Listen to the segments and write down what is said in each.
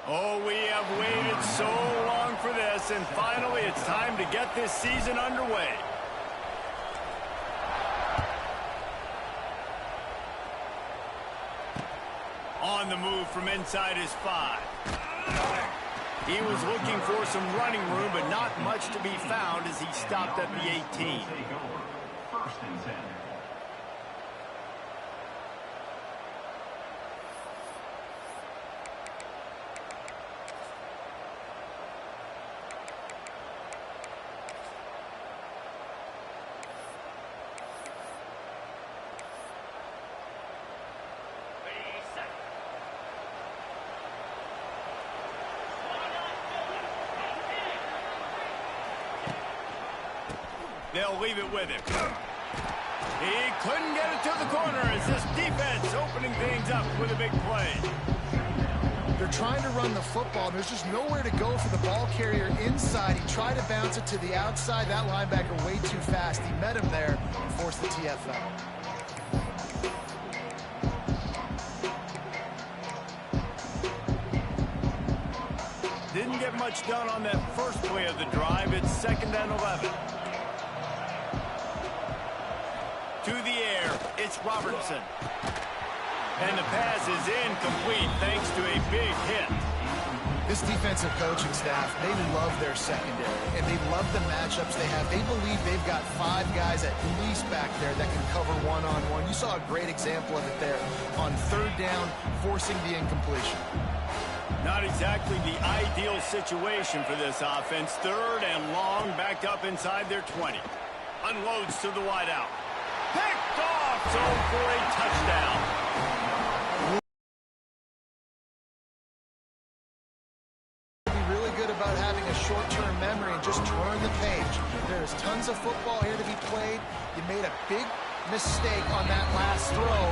Oh, we have waited so long for this, and finally it's time to get this season underway. On the move from inside his 5. He was looking for some running room, but not much to be found as he stopped at the 18. First and 10. They'll leave it with him. He couldn't get it to the corner as this defense opening things up with a big play. They're trying to run the football. There's just nowhere to go for the ball carrier inside. He tried to bounce it to the outside. That linebacker way too fast. He met him there and forced the TFL. Didn't get much done on that first play of the drive. It's 2nd and 11. To the air, it's Robertson. And the pass is incomplete thanks to a big hit. This defensive coaching staff, they love their secondary, and they love the matchups they have. They believe they've got 5 guys at least back there that can cover one-on-one. You saw a great example of it there on 3rd down, forcing the incompletion. Not exactly the ideal situation for this offense. 3rd and long, backed up inside their 20. Unloads to the wideout. Picked off, so for a touchdown. Be really good about having a short-term memory and just turn the page. There's tons of football here to be played. You made a big mistake on that last throw.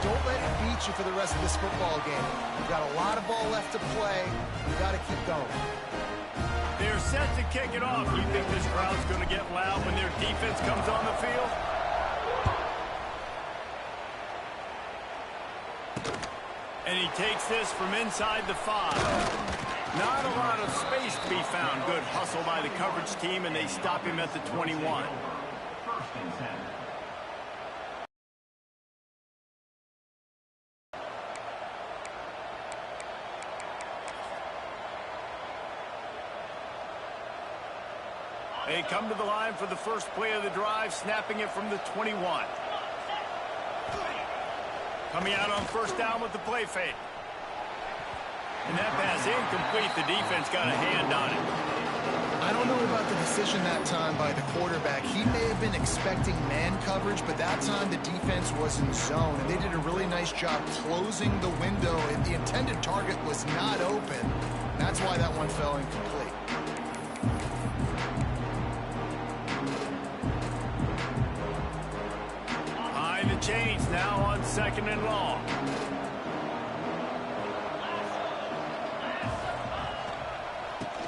Don't let it beat you for the rest of this football game. You've got a lot of ball left to play. You've got to keep going. They're set to kick it off. You think this crowd's going to get loud when their defense comes on the field? And he takes this from inside the 5. Not a lot of space to be found. Good hustle by the coverage team, and they stop him at the 21. First and 10. They come to the line for the first play of the drive, snapping it from the 21. Coming out on 1st down with the play fake. And that pass incomplete. The defense got a hand on it. I don't know about the decision that time by the quarterback. He may have been expecting man coverage, but that time the defense was in zone, and they did a really nice job closing the window, and the intended target was not open. That's why that one fell incomplete. The chains now on 2nd and long.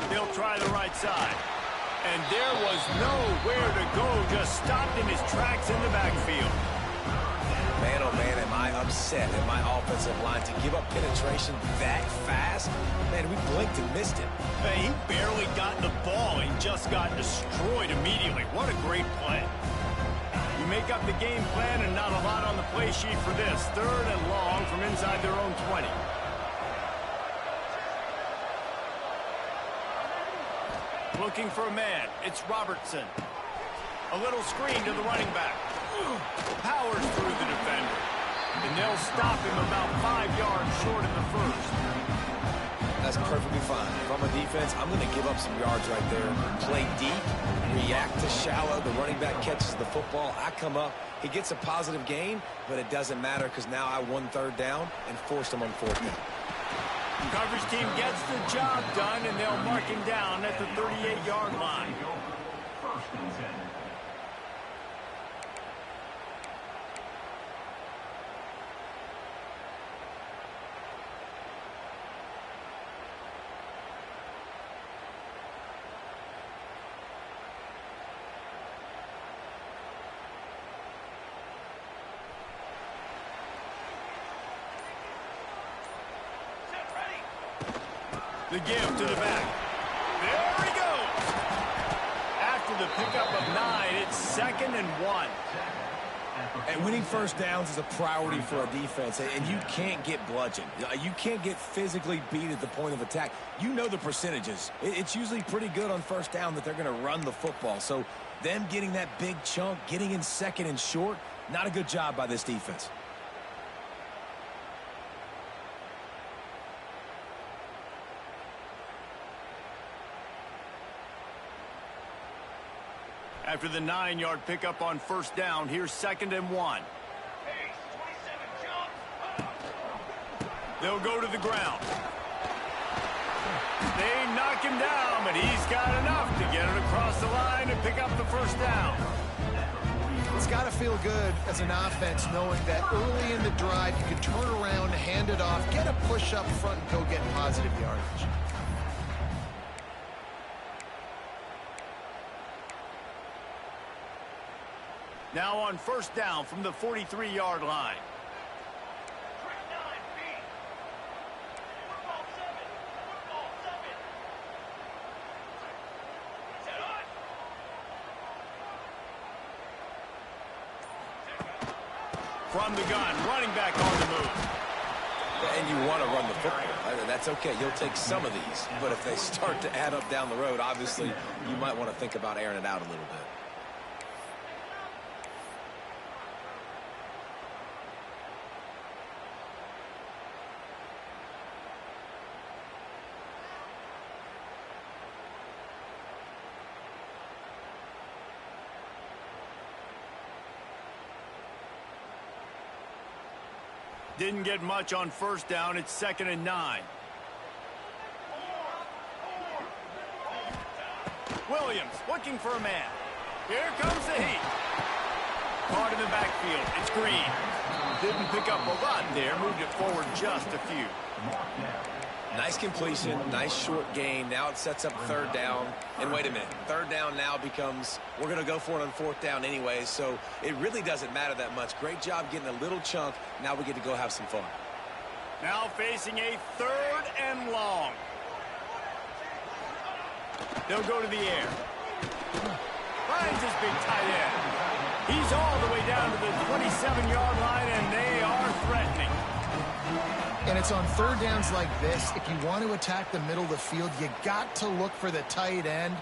They'll try the right side. And there was nowhere to go, just stopped in his tracks in the backfield. Man, oh man, am I upset at my offensive line to give up penetration that fast? Man, we blinked and missed him. Hey, he barely got the ball. He just got destroyed immediately. What a great play. You make up the game plan and not a lot on the play sheet for this. 3rd and long from inside their own 20. Looking for a man. It's Robertson. A little screen to the running back. Powers through the defender. And they'll stop him about 5 yards short in the 1st. That's perfectly fine. If I'm a defense, I'm going to give up some yards right there. Play deep, react to shallow. The running back catches the football. I come up. He gets a positive gain, but it doesn't matter because now I won 3rd down and forced him on 4th down. Coverage team gets the job done, and they'll mark him down at the 38-yard line. First and 10. The give to the back. There he goes. After the pickup of 9, it's 2nd and 1. And winning first downs is a priority for a defense, and you can't get bludgeoned. You can't get physically beat at the point of attack. You know the percentages. It's usually pretty good on first down that they're going to run the football. So them getting that big chunk, getting in 2nd and short, not a good job by this defense. After the 9-yard pickup on first down, here's 2nd and 1. They'll go to the ground. They knock him down, but he's got enough to get it across the line and pick up the first down. It's got to feel good as an offense knowing that early in the drive you can turn around, hand it off, get a push up front, and go get positive yardage. Now on first down from the 43-yard line. From the gun, running back on the move. And you want to run the football. That's okay. You'll take some of these. But if they start to add up down the road, obviously, you might want to think about airing it out a little bit. Didn't get much on first down. It's 2nd and 9. Williams looking for a man. Here comes the heat. Caught in the backfield. It's Green. Didn't pick up a lot there. Moved it forward just a few. Nice completion, nice short gain. Now it sets up 3rd down. And wait a minute, 3rd down now becomes, we're going to go for it on 4th down anyway, so it really doesn't matter that much. Great job getting a little chunk. Now we get to go have some fun. Now facing a 3rd and long. They'll go to the air. Finds his big tight end. He's all the way down to the 27-yard line, and they are threatening. And it's on 3rd downs like this. If you want to attack the middle of the field, you got to look for the tight end.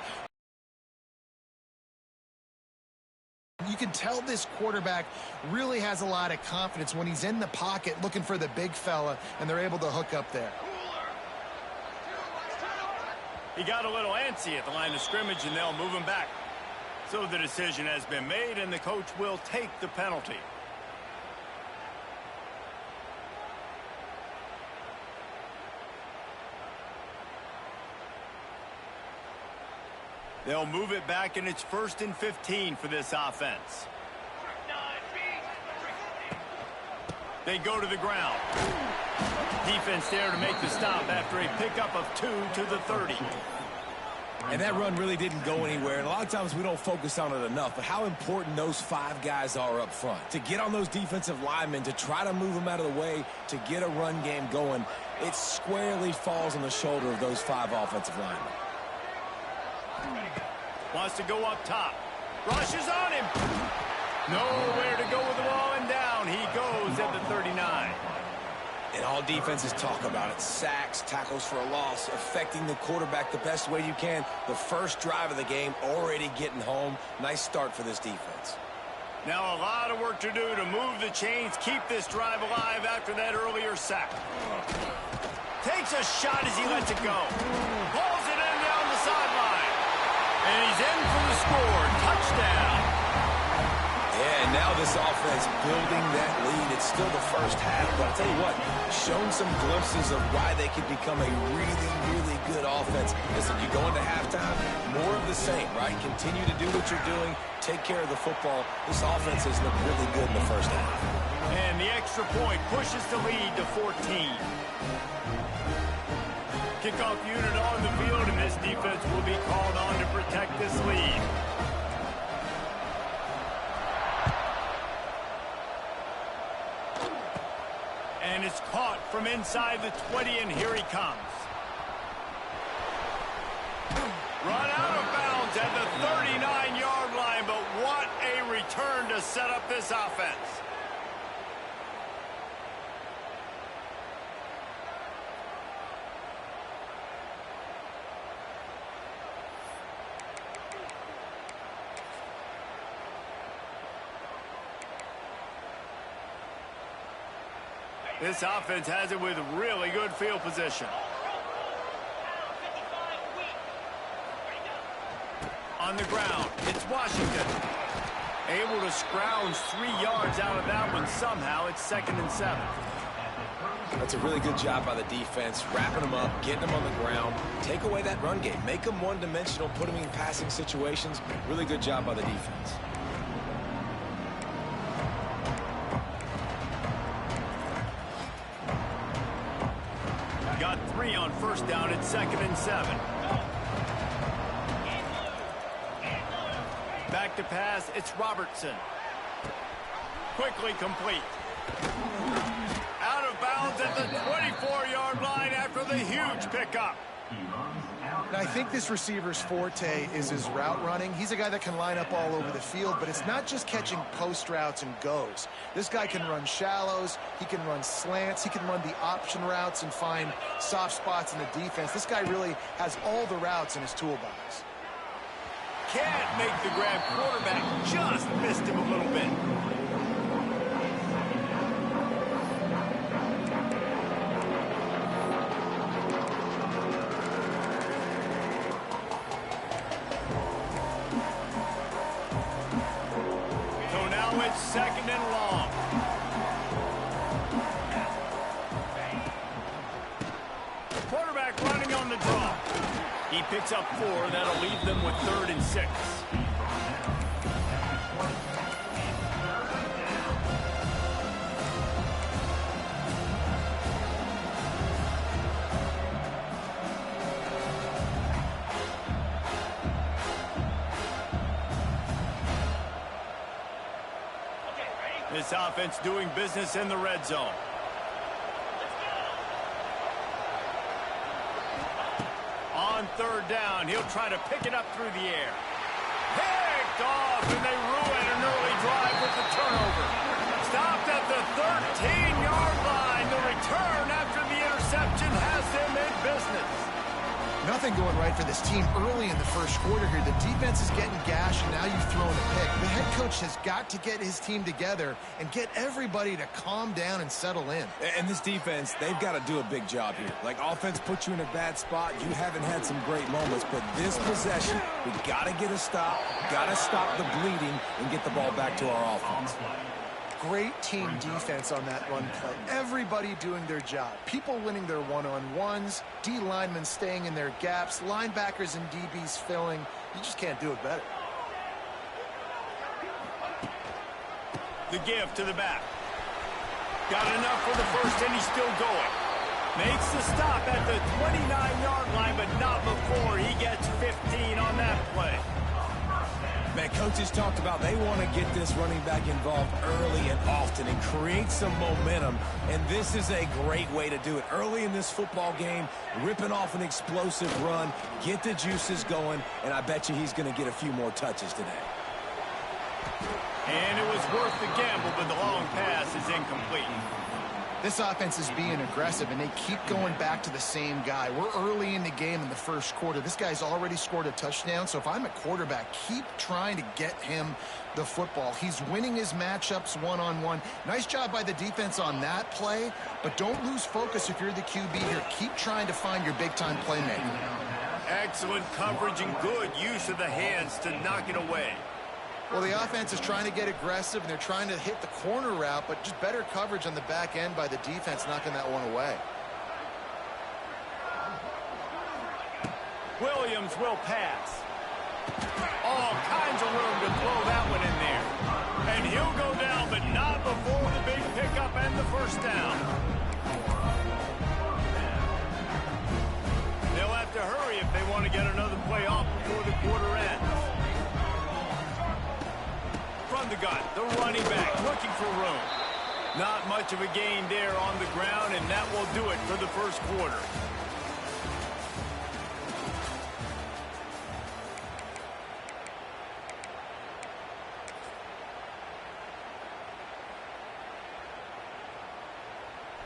You can tell this quarterback really has a lot of confidence when he's in the pocket looking for the big fella, and they're able to hook up there. He got a little antsy at the line of scrimmage, and they'll move him back. So the decision has been made, and the coach will take the penalty. They'll move it back, and it's 1st and 15 for this offense. They go to the ground. Defense there to make the stop after a pickup of 2 to the 30. And that run really didn't go anywhere. And a lot of times we don't focus on it enough, but how important those 5 guys are up front. To get on those defensive linemen, to try to move them out of the way, to get a run game going, it squarely falls on the shoulder of those 5 offensive linemen. Wants to go up top. Rushes on him. Nowhere to go with the ball, and down he goes at the 39. And all defenses talk about it. Sacks, tackles for a loss, affecting the quarterback the best way you can. The first drive of the game already getting home. Nice start for this defense. Now a lot of work to do to move the chains, keep this drive alive after that earlier sack. Takes a shot as he lets it go. Pulls it in down the sideline. And he's in for the score. Touchdown. Yeah, and now this offense building that lead. It's still the first half, but I'll tell you what, shown some glimpses of why they could become a really, really good offense. Listen, you go into halftime, more of the same, right? Continue to do what you're doing, take care of the football. This offense has looked really good in the first half. And the extra point pushes the lead to 14. Kickoff unit on the field, and this defense will be called on to protect this lead. And it's caught from inside the 20, and here he comes. set up this offense. This offense has it with really good field position. On the ground, it's Washington. Able to scrounge 3 yards out of that one somehow. It's 2nd and 7. That's a really good job by the defense, wrapping them up, getting them on the ground. Take away that run game. Make them one-dimensional, put them in passing situations. Really good job by the defense. Got 3 on 1st down at 2nd and 7. Back to pass, it's Robertson. Quickly complete. Out of bounds at the 24-yard line after the huge pickup. And I think this receiver's forte is his route running. He's a guy that can line up all over the field, but it's not just catching post routes and goes. This guy can run shallows, he can run slants, he can run the option routes and find soft spots in the defense. This guy really has all the routes in his toolbox. Can't make the grab. Quarterback just missed him a little bit. So now it's 2nd and long. Quarterback running on the draw. He picks up 4. That'll leave them with 3rd and 6. This offense doing business in the red zone. On 3rd down, he'll try to pick it up through the air. Picked off, and they ruin an early drive with the turnover. Stopped at the 13-yard line. The return after the interception has them in business. Nothing going right for this team early in the first quarter here. The defense is getting gashed, and now you've thrown a pick. The head coach has got to get his team together and get everybody to calm down and settle in. And this defense, they've got to do a big job here. Like, offense puts you in a bad spot. You haven't had some great moments, but this possession, we got to get a stop, got to stop the bleeding, and get the ball back to our offense. Great team defense on that run play. Everybody doing their job. People winning their one-on-ones, D linemen staying in their gaps, linebackers and DBs filling. You just can't do it better. The give to the back. Got enough for the first, and he's still going. Makes the stop at the 29-yard line, but not before he gets 15 on that play. Man, coaches talked about they want to get this running back involved early and often and create some momentum, and this is a great way to do it. Early in this football game, ripping off an explosive run, get the juices going, and I bet you he's going to get a few more touches today. And it was worth the gamble, but the long pass is incomplete. This offense is being aggressive, and they keep going back to the same guy. We're early in the game in the first quarter. This guy's already scored a touchdown, so if I'm a quarterback, keep trying to get him the football. He's winning his matchups one-on-one. Nice job by the defense on that play, but don't lose focus if you're the QB here. Keep trying to find your big-time playmaker. Excellent coverage and good use of the hands to knock it away. Well, the offense is trying to get aggressive, and they're trying to hit the corner route, but just better coverage on the back end by the defense, knocking that one away. Williams will pass. All kinds of room to throw that one in there. And he'll go down, but not before the big pickup and the first down. They'll have to hurry if they want to get another play off before the quarter ends. From the gun, the running back looking for room. Not much of a gain there on the ground, and that will do it for the first quarter.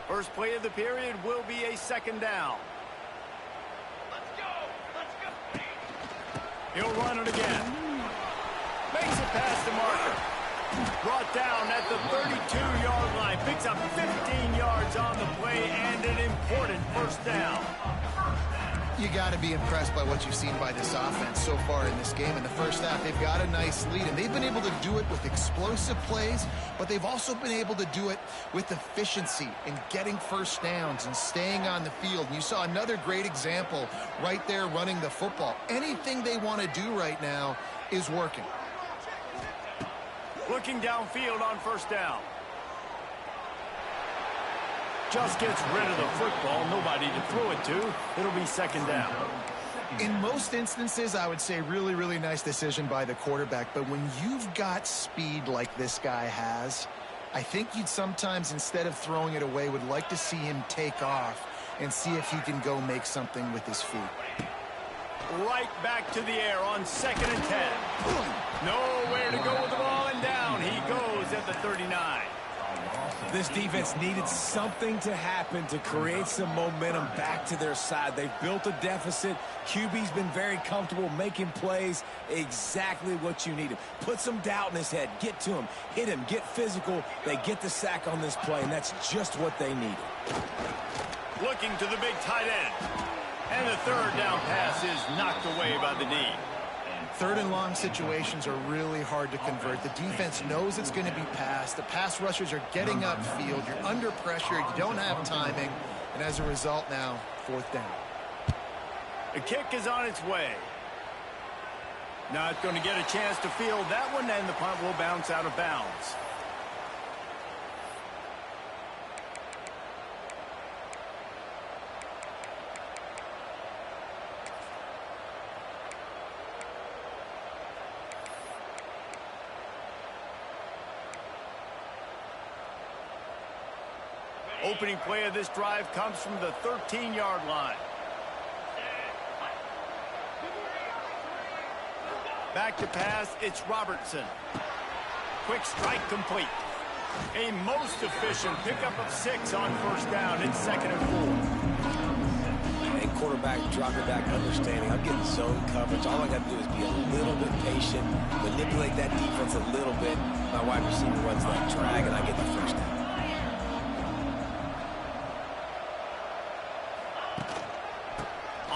First play of the period will be a second down. He'll run it again. Makes it past the marker. Brought down at the 32-yard line. Picks up 15 yards on the play and an important first down. You got to be impressed by what you've seen by this offense so far in this game. In the first half, they've got a nice lead, and they've been able to do it with explosive plays, but they've also been able to do it with efficiency and getting first downs and staying on the field. And you saw another great example right there running the football. Anything they want to do right now is working. Looking downfield on first down. Just gets rid of the football. Nobody to throw it to. It'll be second down. In most instances, I would say really, really nice decision by the quarterback. But when you've got speed like this guy has, I think you'd sometimes, instead of throwing it away, would like to see him take off and see if he can go make something with his feet. Right back to the air on 2nd and 10. Nowhere to go with the ball, and down he goes at the 39. This defense needed something to happen to create some momentum back to their side. They've built a deficit. QB's been very comfortable making plays. Exactly what you needed. Put some doubt in his head. Get to him. Hit him. Get physical. They get the sack on this play, and that's just what they needed. Looking to the big tight end. And the third down pass is knocked away by the D. Third and long situations are really hard to convert. The defense knows it's going to be passed. The pass rushers are getting upfield. You're under pressure. You don't have timing. And as a result now, fourth down. The kick is on its way. Not going to get a chance to field that one, and the punt will bounce out of bounds. Opening play of this drive comes from the 13-yard line. Back to pass, it's Robertson. Quick strike complete. A most efficient pickup of 6 on first down. It's 2nd and 4. And quarterback dropping back, understanding. I'm getting zone coverage. All I got to do is be a little bit patient, manipulate that defense a little bit. My wide receiver runs that drag, and I get the first down.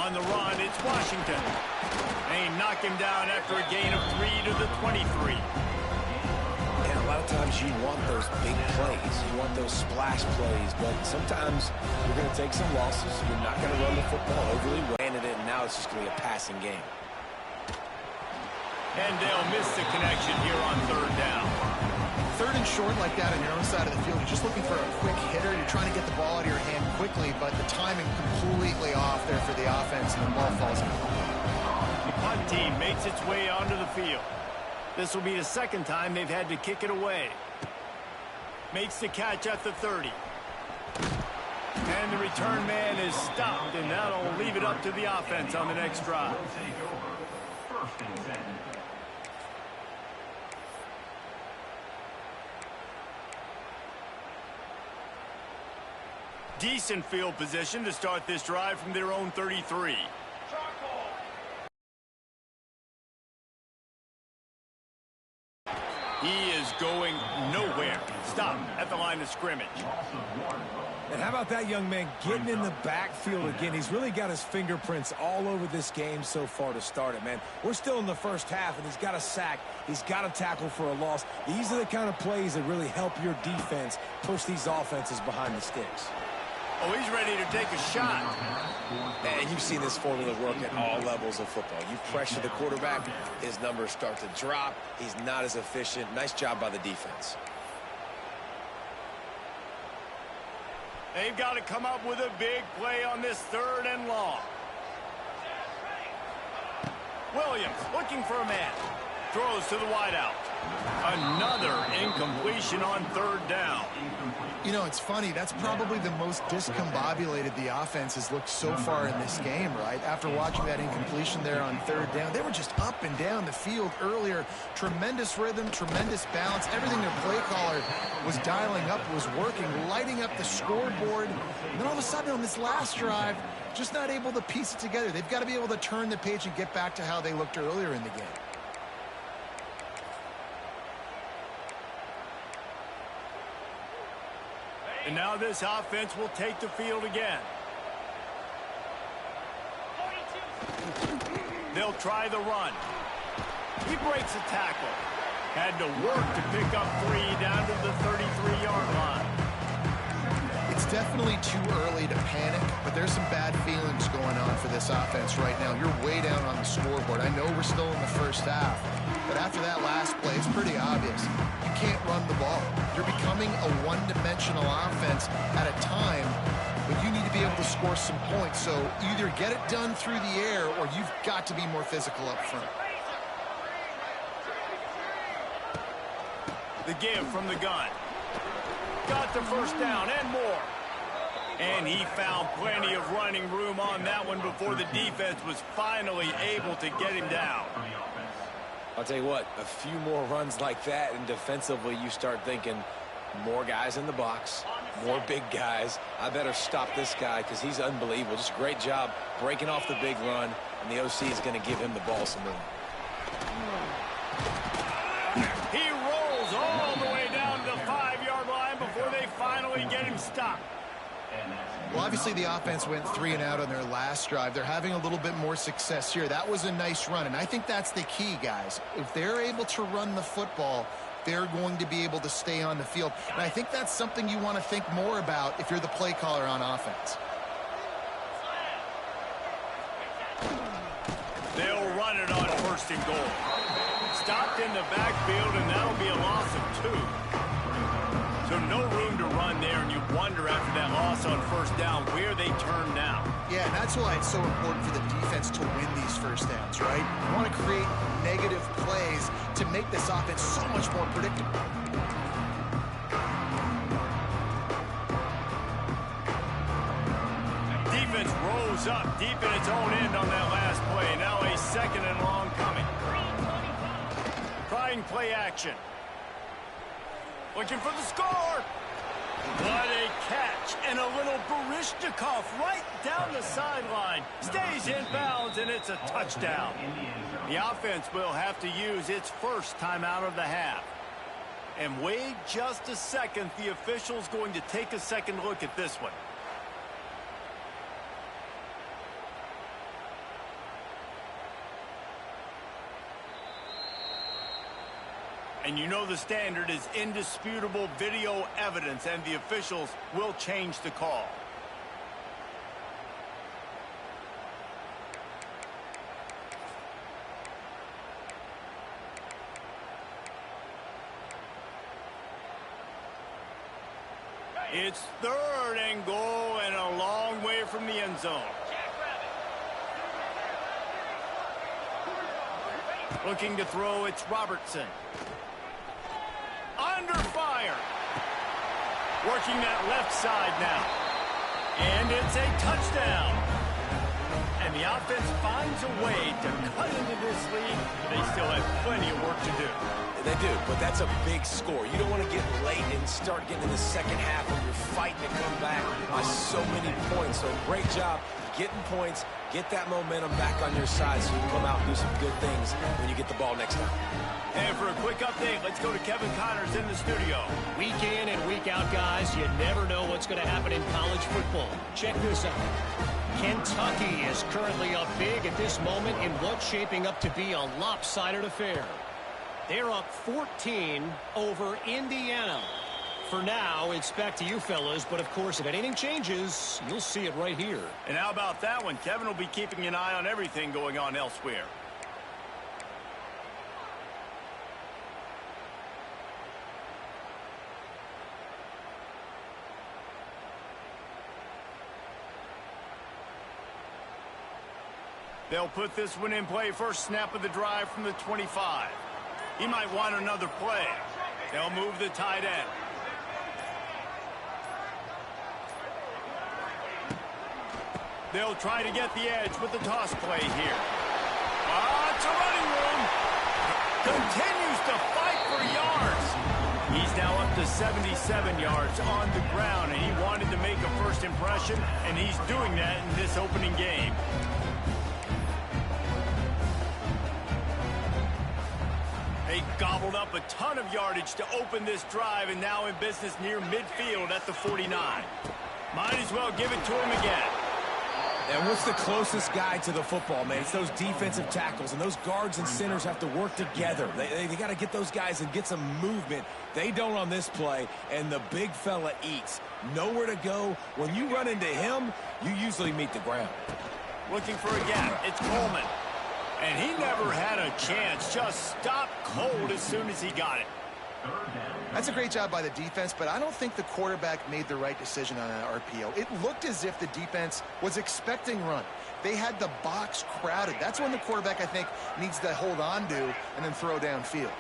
On the run, it's Washington. They knock him down after a gain of 3 to the 23. And a lot of times you want those big plays. You want those splash plays. But sometimes you're going to take some losses. You're not going to run the football overly well. And now it's just going to be a passing game. And they'll miss the connection here on third down. Third and short like that on your own side of the field, you're just looking for a quick hitter. You're trying to get the ball out of your hand quickly, but the timing completely off there for the offense, and the ball falls out. The punt team makes its way onto the field. This will be the second time they've had to kick it away. Makes the catch at the 30. And the return man is stopped, and that'll leave it up to the offense on the next drive. First and 10. Decent field position to start this drive from their own 33. He is going nowhere. Stop at the line of scrimmage. And how about that young man getting in the backfield again? He's really got his fingerprints all over this game so far to start it, man. We're still in the first half, and he's got a sack. He's got a tackle for a loss. These are the kind of plays that really help your defense push these offenses behind the sticks. Oh, he's ready to take a shot. And you've seen this formula work at all levels of football. You pressure the quarterback, his numbers start to drop. He's not as efficient. Nice job by the defense. They've got to come up with a big play on this third and long. Williams looking for a man. Throws to the wideout. Another incompletion on third down. You know, it's funny. That's probably the most discombobulated the offense has looked so far in this game, right? After watching that incompletion there on third down, they were just up and down the field earlier. Tremendous rhythm, tremendous balance. Everything their play caller was dialing up was working, lighting up the scoreboard. And then all of a sudden on this last drive, just not able to piece it together. They've got to be able to turn the page and get back to how they looked earlier in the game. And now this offense will take the field again. They'll try the run. He breaks a tackle. Had to work to pick up 3 down to the 33-yard line. It's definitely too early to panic, but there's some bad feelings going on for this offense right now. You're way down on the scoreboard. I know we're still in the first half, but after that last play, it's pretty obvious. You can't run the ball. You're becoming a one-dimensional offense at a time when you need to be able to score some points. So either get it done through the air or you've got to be more physical up front. The give from the gun. Got the first down and more. And he found plenty of running room on that one before the defense was finally able to get him down. I'll tell you what, a few more runs like that, and defensively you start thinking more guys in the box, more big guys. I better stop this guy because he's unbelievable. Just a great job breaking off the big run, and the OC is going to give him the ball some room. He rolls all the way down to the 5-yard line before they finally get him stopped. Well, obviously the offense went 3 and out on their last drive. They're having a little bit more success here. That was a nice run, and I think that's the key, guys. If they're able to run the football, they're going to be able to stay on the field. And I think that's something you want to think more about if you're the play caller on offense. They'll run it on first and goal. Stopped in the backfield, and that'll be a loss of 2. So no room to run there, and you wonder after that loss on first down where they turn now. Yeah, and that's why it's so important for the defense to win these first downs, right? You want to create negative plays to make this offense so much more predictable. Defense rose up deep in its own end on that last play. Now a second and long coming. Trying play action. Looking for the score. What a catch. And a little Barishnikov right down the sideline. Stays in bounds, and it's a touchdown. The offense will have to use its first timeout of the half. And wait just a second. The official's going to take a second look at this one. And you know the standard is indisputable video evidence, and the officials will change the call. It's third and goal and a long way from the end zone. Looking to throw, it's Robertson. Under fire. Working that left side now. And it's a touchdown. And the offense finds a way to cut into this lead. They still have plenty of work to do. They do, but that's a big score. You don't want to get late and start getting in the second half when you're fighting to come back by so many points. So great job getting points, get that momentum back on your side so you can come out and do some good things when you get the ball next time. And for a quick update, let's go to Kevin Connors in the studio. Week in and week out, guys, you never know what's going to happen in college football. Check this out. Kentucky is currently up big at this moment in what's shaping up to be a lopsided affair. They're up 14 over Indiana. For now, it's back to you fellas, but of course, if anything changes, you'll see it right here. And how about that one? Kevin will be keeping an eye on everything going on elsewhere. They'll put this one in play. First snap of the drive from the 25. He might want another play. They'll move the tight end. They'll try to get the edge with the toss play here. It's a running room. Continues to fight for yards. He's now up to 77 yards on the ground, and he wanted to make a first impression, and he's doing that in this opening game. They gobbled up a ton of yardage to open this drive, and now in business near midfield at the 49. Might as well give it to him again. And what's the closest guy to the football, man? It's those defensive tackles, and those guards and centers have to work together. They got to get those guys and get some movement. They don't on this play, and the big fella eats. Nowhere to go. When you run into him, you usually meet the ground. Looking for a gap. It's Coleman. And he never had a chance. Just stopped cold as soon as he got it. That's a great job by the defense, but I don't think the quarterback made the right decision on that RPO. It looked as if the defense was expecting run. They had the box crowded. That's when the quarterback, I think, needs to hold on to and then throw downfield.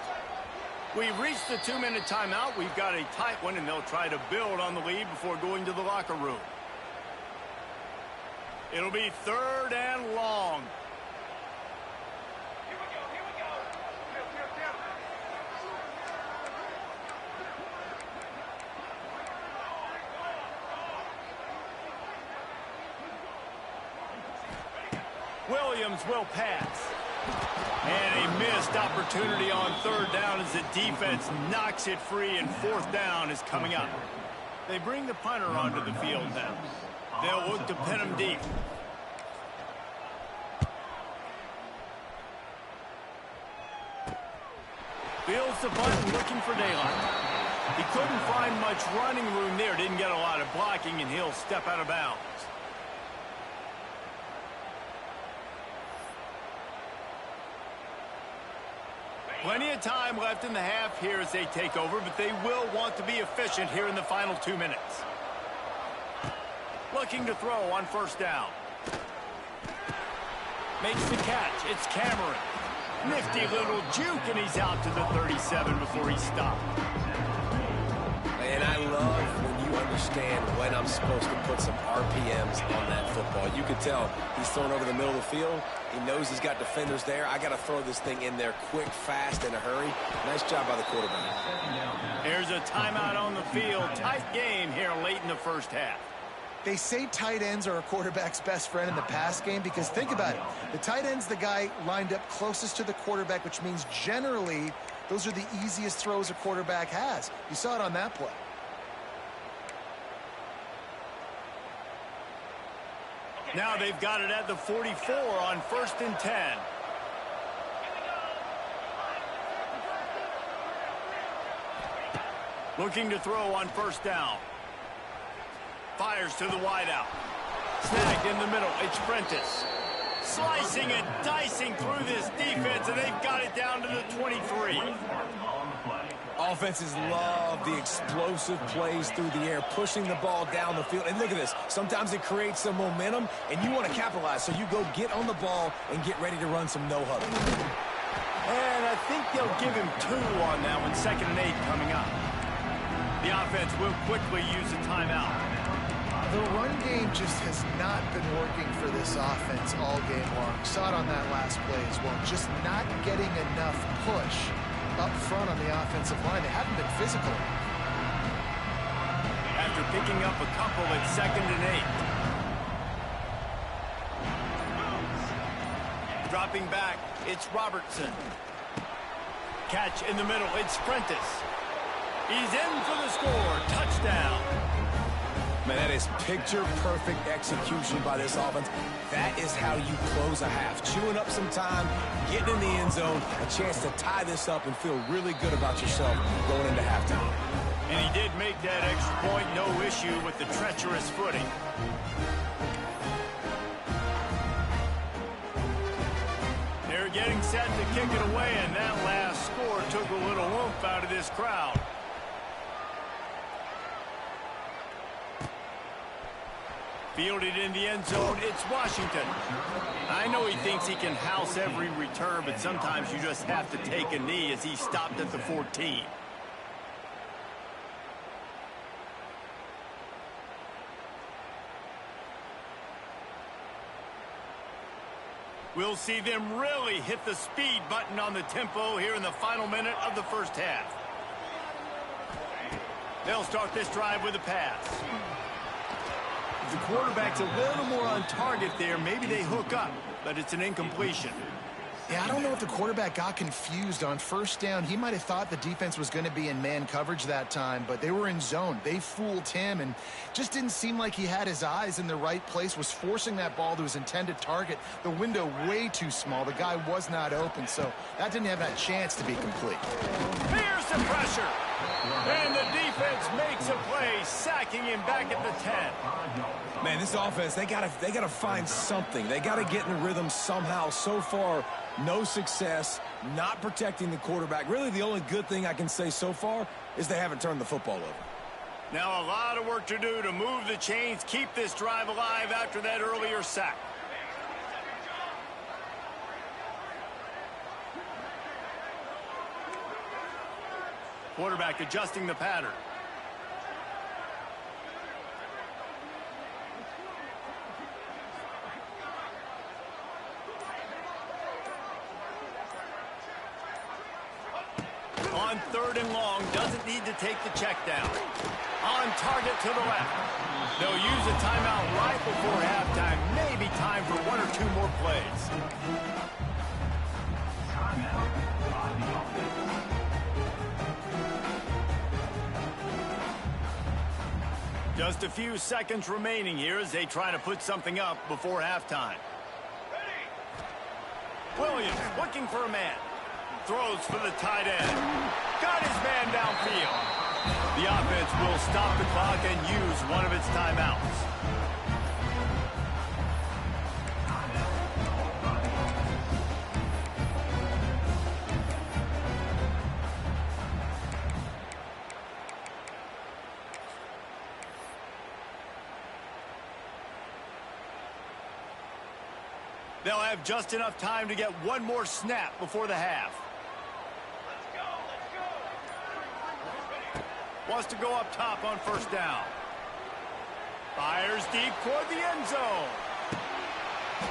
We've reached the 2-minute timeout. We've got a tight one, and they'll try to build on the lead before going to the locker room. It'll be 3rd and long. Williams will pass. And a missed opportunity on 3rd down as the defense knocks it free, and 4th down is coming up. They bring the punter onto the field now. They'll look to pin him deep. Fields the punt, looking for daylight. He couldn't find much running room there. Didn't get a lot of blocking, and he'll step out of bounds. Plenty of time left in the half here as they take over, but they will want to be efficient here in the final 2 minutes. Looking to throw on 1st down. Makes the catch. It's Cameron. Nifty little juke, and he's out to the 37 before he stopped. And I love when you understand when I'm supposed to put some RPMs on that football. You could tell he's thrown over the middle of the field. He knows he's got defenders there. I got to throw this thing in there quick, fast, in a hurry. Nice job by the quarterback. There's a timeout on the field. Tight game here late in the 1st half. They say tight ends are a quarterback's best friend in the pass game because think about it. The tight end's the guy lined up closest to the quarterback, which means generally those are the easiest throws a quarterback has. You saw it on that play. Now they've got it at the 44 on 1st and 10. Looking to throw on 1st down. Fires to the wideout. Snagged in the middle. It's Prentice. Slicing and dicing through this defense, and they've got it down to the 23. Offenses love the explosive plays through the air, pushing the ball down the field. And look at this. Sometimes it creates some momentum, and you want to capitalize. So you go get on the ball and get ready to run some no-huddle. And I think they'll give him 2 on that one. 2nd and 8 coming up. The offense will quickly use a timeout. The run game just has not been working for this offense all game long. Saw it on that last play as well. Just not getting enough push up front on the offensive line. They haven't been physical. After picking up a couple at 2nd and 8. Dropping back, it's Robertson. Catch in the middle, it's Prentice. He's in for the score. Touchdown. Man, that is picture-perfect execution by this offense. That is how you close a half. Chewing up some time, getting in the end zone, a chance to tie this up and feel really good about yourself going into halftime. And he did make that extra point, no issue with the treacherous footing. They're getting set to kick it away, and that last score took a little oomph out of this crowd. Fielded in the end zone, it's Washington. I know he thinks he can house every return, but sometimes you just have to take a knee as he stopped at the 14. We'll see them really hit the speed button on the tempo here in the final minute of the first half. They'll start this drive with a pass. If the quarterback's a little more on target there, maybe they hook up, but it's an incompletion. Yeah, I don't know if the quarterback got confused on first down. He might have thought the defense was going to be in man coverage that time, but they were in zone. They fooled him and just didn't seem like he had his eyes in the right place, was forcing that ball to his intended target. The window way too small. The guy was not open, so that didn't have that chance to be complete. Here's the pressure. And the defense makes a play, sacking him back at the 10. Man, this offense, they gotta find something. They gotta get in a rhythm somehow. So far, no success, not protecting the quarterback. Really, the only good thing I can say so far is they haven't turned the football over. Now a lot of work to do to move the chains, keep this drive alive after that earlier sack. Quarterback adjusting the pattern. On 3rd and long, doesn't need to take the check down. On target to the left. They'll use a timeout right before halftime. Maybe time for 1 or 2 more plays. Just a few seconds remaining here as they try to put something up before halftime. Williams looking for a man. Throws for the tight end. Got his man downfield. The offense will stop the clock and use one of its timeouts. They'll have just enough time to get one more snap before the half. Wants to go up top on first down. Fires deep toward the end zone.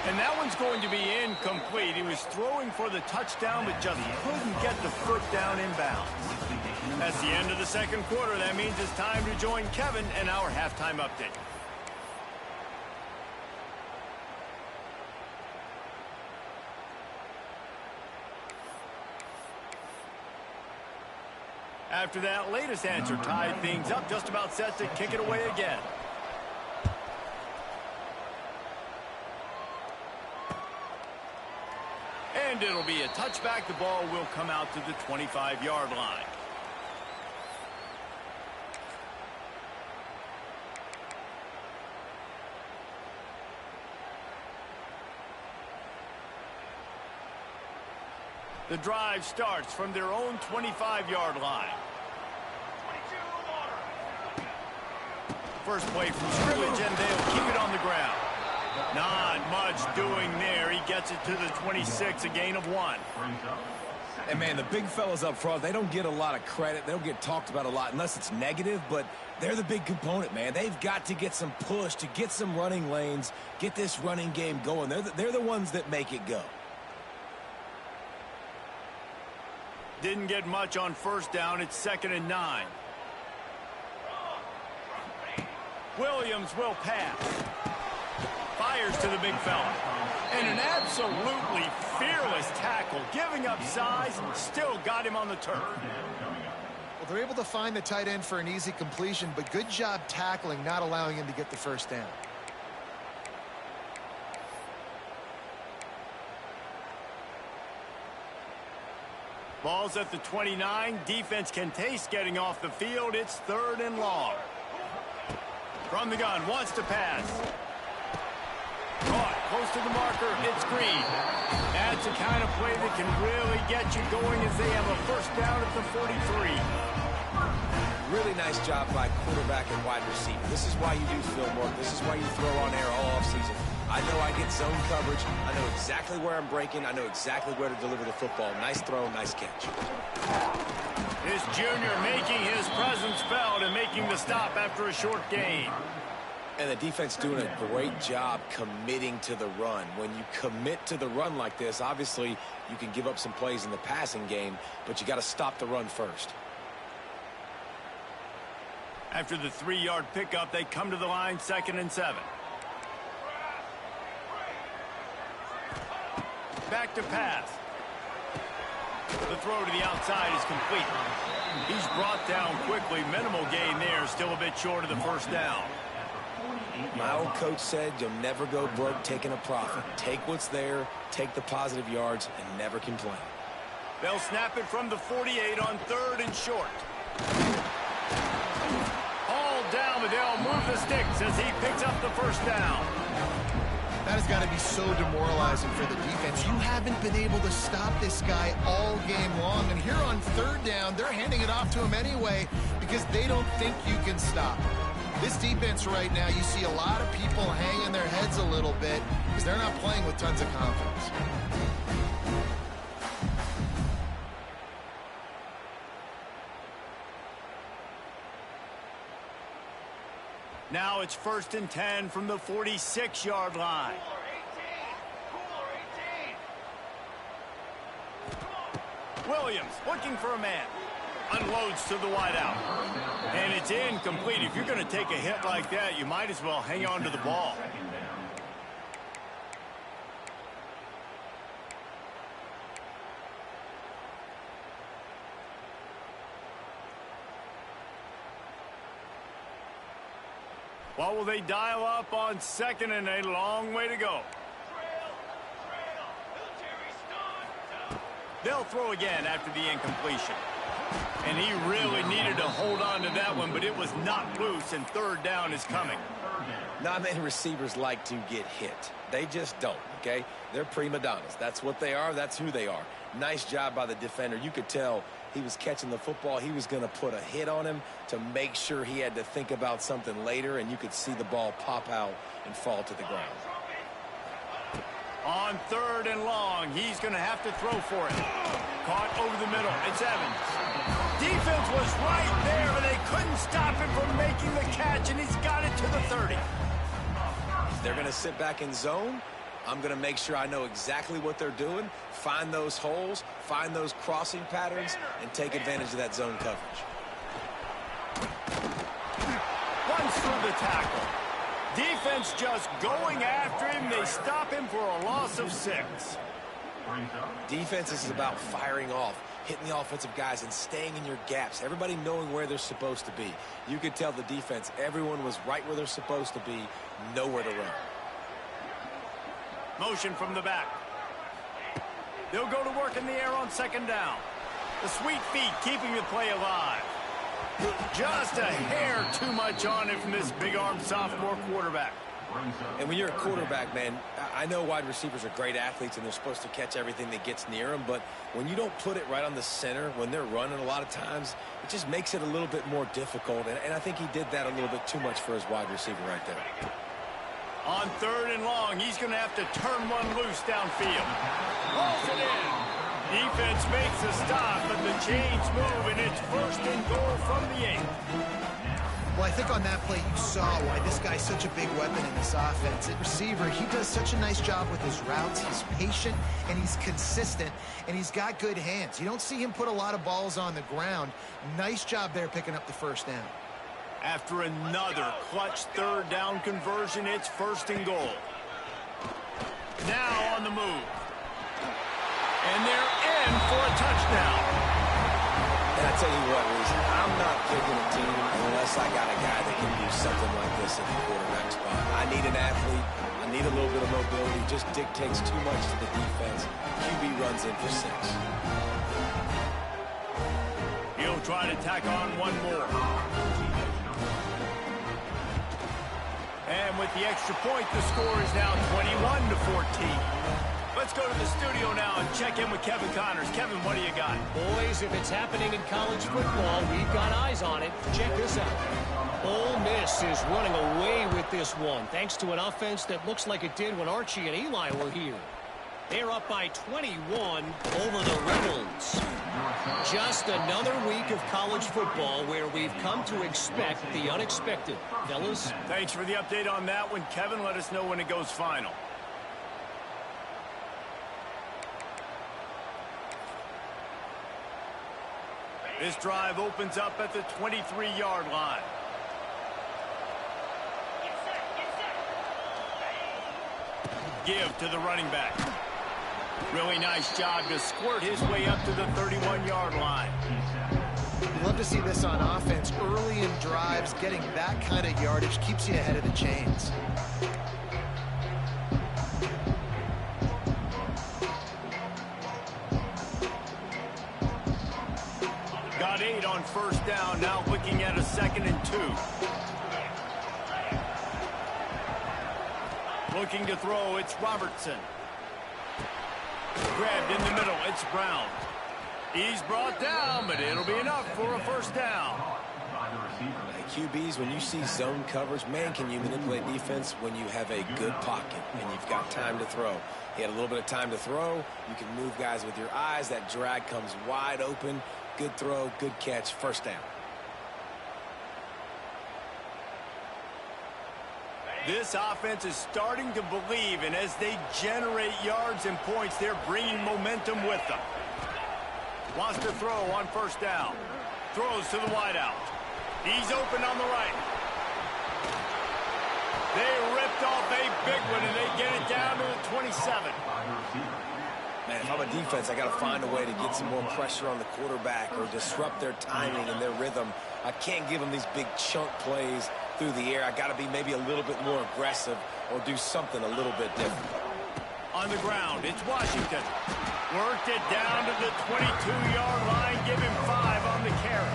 And that one's going to be incomplete. He was throwing for the touchdown, but just couldn't get the foot down inbounds. That's the end of the second quarter. That means it's time to join Kevin and our halftime update. After that latest answer tied things up, just about set to kick it away again. And it'll be a touchback. The ball will come out to the 25-yard line. The drive starts from their own 25-yard line. First play from scrimmage, and they'll keep it on the ground. Not much doing there. He gets it to the 26, a gain of 1. And, man, the big fellas up front, they don't get a lot of credit. They don't get talked about a lot unless it's negative, but they're the big component, man. They've got to get some push, to get some running lanes, get this running game going. They're the ones that make it go. Didn't get much on first down. It's 2nd and 9. Williams will pass. Fires to the big fella. And an absolutely fearless tackle. Giving up size, still got him on the turf. Well, they're able to find the tight end for an easy completion, but good job tackling, not allowing him to get the first down. Ball's at the 29. Defense can taste getting off the field. It's 3rd and long. From the gun, wants to pass. Caught, close to the marker. It's Green. That's the kind of play that can really get you going as they have a first down at the 43. Really nice job by quarterback and wide receiver. This is why you do film work. This is why you throw on air all offseason. I know I get zone coverage. I know exactly where I'm breaking. I know exactly where to deliver the football. Nice throw, nice catch. This junior making his presence felt and making the stop after a short gain. And the defense doing a great job committing to the run. When you commit to the run like this, obviously you can give up some plays in the passing game, but you got to stop the run first. After the 3-yard pickup, they come to the line, 2nd and 7. Back to pass. The throw to the outside is complete. He's brought down quickly. Minimal gain there, still a bit short of the first down. My old coach said you'll never go broke taking a profit. Take what's there, take the positive yards, and never complain. They'll snap it from the 48 on 3rd and short. Hauled down, but they'll move the sticks as he picks up the first down. That has got to be so demoralizing for the defense. You haven't been able to stop this guy all game long. And here on 3rd down, they're handing it off to him anyway because they don't think you can stop him. This defense right now, you see a lot of people hanging their heads a little bit because they're not playing with tons of confidence. Now it's 1st and 10 from the 46-yard line. Williams looking for a man. Unloads to the wideout. And it's incomplete. If you're going to take a hit like that, you might as well hang on to the ball. What will they dial up on 2nd and a long way to go? They'll throw again after the incompletion. And he really needed to hold on to that one, but it was not loose, and 3rd down is coming. Not many receivers like to get hit. They just don't, okay? They're prima donnas. That's what they are. That's who they are. Nice job by the defender. You could tell he was catching the football. He was going to put a hit on him to make sure he had to think about something later, and you could see the ball pop out and fall to the ground. On 3rd and long, he's going to have to throw for it. Caught over the middle. It's Evans. Defense was right there, but they couldn't stop him from making the catch, and he's got it to the 30. They're going to sit back in zone. I'm going to make sure I know exactly what they're doing, find those holes, find those crossing patterns, and take advantage of that zone coverage. Runs through the tackle. Defense just going after him. They stop him for a loss of 6. Defense is about firing off, hitting the offensive guys and staying in your gaps. Everybody knowing where they're supposed to be. You could tell the defense, everyone was right where they're supposed to be, nowhere to run. Motion from the back. They'll go to work in the air on 2nd down. The sweet feet keeping the play alive. Just a hair too much on it from this big-armed sophomore quarterback. And when you're a quarterback, man, I know wide receivers are great athletes and they're supposed to catch everything that gets near them, but when you don't put it right on the center, when they're running a lot of times, it just makes it a little bit more difficult, and I think he did that a little bit too much for his wide receiver right there. On 3rd and long, he's going to have to turn one loose downfield. Rolls it in. Defense makes a stop, but the chains move, and it's 1st and goal from the 8. Well, I think on that play you saw why this guy's such a big weapon in this offense. At receiver, he does such a nice job with his routes. He's patient, and he's consistent, and he's got good hands. You don't see him put a lot of balls on the ground. Nice job there picking up the 1st down. After another clutch 3rd down conversion, it's 1st and goal. Now on the move. And they're in for a touchdown. And I tell you what, Reese, I'm not picking a team unless I got a guy that can do something like this at the quarterback spot. I need an athlete. I need a little bit of mobility. Just dictates too much to the defense. QB runs in for 6. He'll try to tack on one more. And with the extra point, the score is now 21-14. Let's go to the studio now and check in with Kevin Connors. Kevin, what do you got? Boys, if it's happening in college football, we've got eyes on it. Check this out. Ole Miss is running away with this one, thanks to an offense that looks like it did when Archie and Eli were here. They're up by 21 over the Rebels. Just another week of college football where we've come to expect the unexpected. Fellas? Thanks for the update on that one, Kevin. Let us know when it goes final. This drive opens up at the 23-yard line. Give to the running back. Really nice job to squirt his way up to the 31-yard line. You love to see this on offense. Early in drives, getting that kind of yardage keeps you ahead of the chains. Got 8 on first down, now looking at a 2nd and 2. Looking to throw, it's Robertson. Grabbed in the middle, it's Brown. He's brought down, but it'll be enough for a first down. Hey, QBs, when you see zone coverage, man, can you manipulate defense when you have a good pocket and you've got time to throw. He had a little bit of time to throw. You can move guys with your eyes. That drag comes wide open. Good throw, good catch, first down. This offense is starting to believe, and as they generate yards and points, they're bringing momentum with them. Wants to throw on first down. Throws to the wideout. He's open on the right. They ripped off a big one, and they get it down to the 27. Man, if I'm a defense, I got to find a way to get some more pressure on the quarterback or disrupt their timing and their rhythm. I can't give them these big chunk plays through the air. I got to be maybe a little bit more aggressive or do something a little bit different. On the ground, it's Washington. Worked it down to the 22-yard line. Give him 5 on the carry.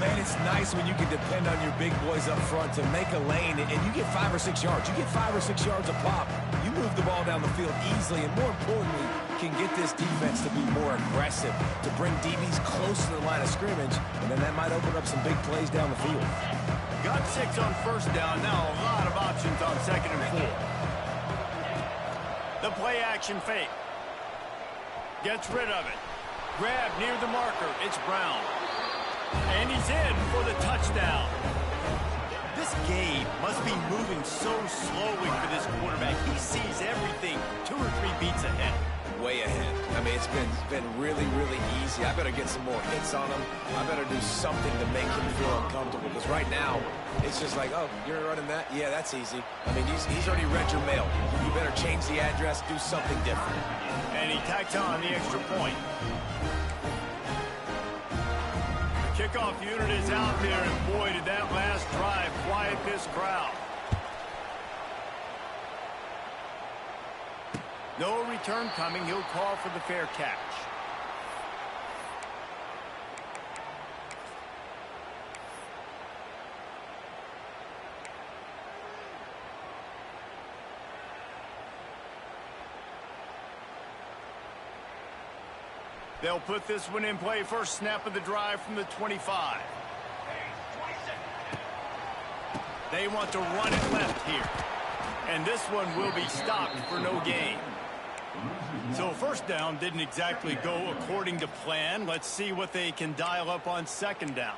Man, it's nice when you can depend on your big boys up front to make a lane, and you get 5 or 6 yards. You get 5 or 6 yards a pop. You move the ball down the field easily, and more importantly, can get this defense to be more aggressive, to bring DBs close to the line of scrimmage, and then that might open up some big plays down the field. Got 6 on first down. Now a lot of options on 2nd and 4. The play action fake. Gets rid of it. Grab near the marker. It's Brown. And he's in for the touchdown. This game must be moving so slowly for this quarterback. He sees everything 2 or 3 beats ahead. Way ahead. I mean, it's been really, really easy. I better get some more hits on him. I better do something to make him feel uncomfortable. Because right now, it's just like, oh, you're running that? Yeah, that's easy. I mean, he's already read your mail. You better change the address, do something different. And he tacks on the extra point. The kickoff unit is out there, and boy, did that last drive quiet this crowd. No return coming. He'll call for the fair catch. They'll put this one in play. First snap of the drive from the 25. They want to run it left here. And this one will be stopped for no gain. So first down didn't exactly go according to plan. Let's see what they can dial up on 2nd down.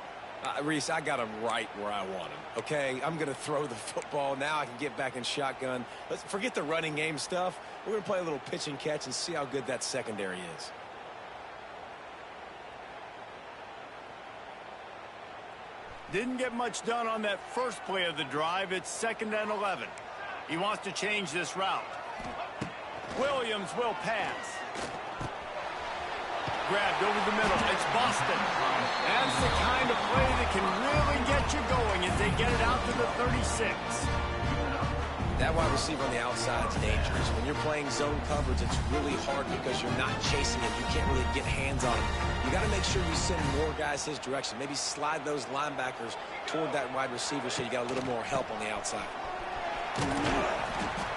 Reese, I got him right where I want him, okay? I'm going to throw the football. Now I can get back in shotgun. Let's forget the running game stuff. We're going to play a little pitch and catch and see how good that secondary is. Didn't get much done on that first play of the drive. It's 2nd and 11. He wants to change this route. Williams will pass. Grabbed over the middle. It's Boston. That's the kind of play that can really get you going as they get it out to the 36. That wide receiver on the outside is dangerous. When you're playing zone coverage, it's really hard because you're not chasing him. You can't really get hands on him. You got to make sure you send more guys his direction. Maybe slide those linebackers toward that wide receiver so you got a little more help on the outside.